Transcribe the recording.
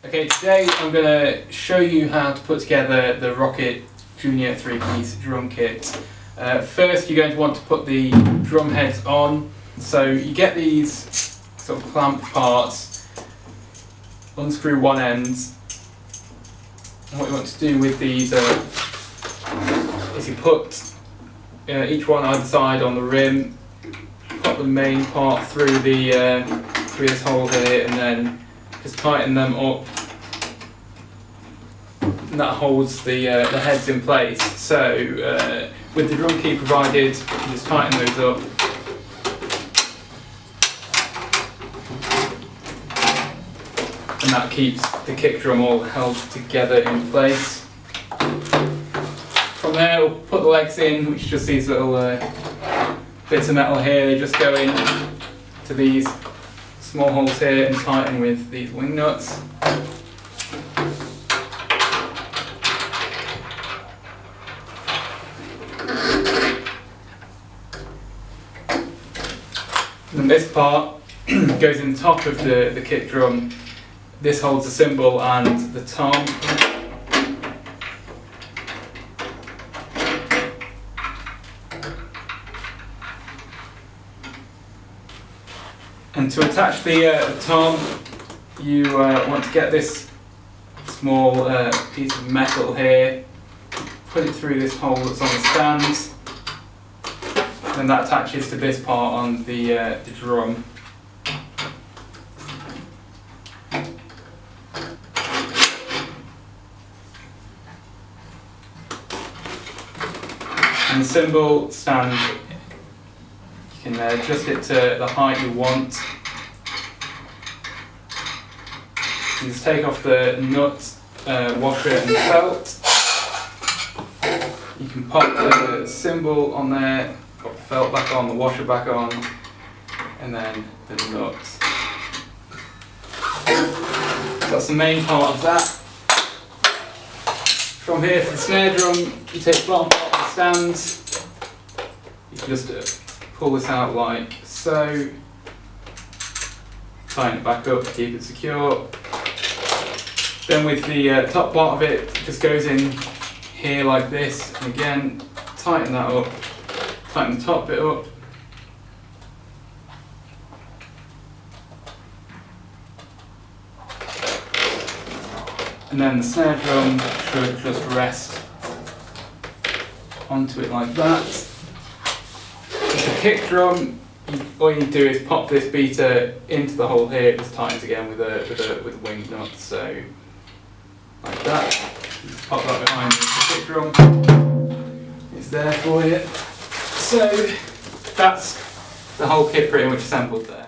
Okay, today I'm going to show you how to put together the Rocket Junior 3-piece drum kit. First you're going to want to put the drum heads on. So you get these sort of clamp parts, unscrew one end, and what you want to do with these is you put each one either side on the rim, put the main part through this hole here, and then just tighten them up, and that holds the heads in place. So with the drum key provided, you can just tighten those up, and that keeps the kick drum all held together in place. From there we'll put the legs in, which are just these little bits of metal here. They just go in to these small holes here and tighten with these wing nuts. And this part goes in the top of the kick drum. This holds the cymbal and the tom. And to attach the tom, you want to get this small piece of metal here, put it through this hole that's on the stand, and that attaches to this part on the drum. And the cymbal stand, you can adjust it to the height you want. You just take off the nut, washer and felt. You can pop the cymbal on there, pop the felt back on, the washer back on, and then the nuts. That's the main part of that. From here for the snare drum, you take the bottom part of the stand, you can just pull this out like so, tighten it back up, keep it secure. Then with the top part of it, just goes in here like this, and again tighten that up, tighten the top bit up. And then the snare drum should just rest onto it like that. With the kick drum, all you need to do is pop this beater into the hole here. It just tightens again with a wing nut. So like that. Just pop that behind the kick drum. It's there for you. So that's the whole kit pretty much assembled there.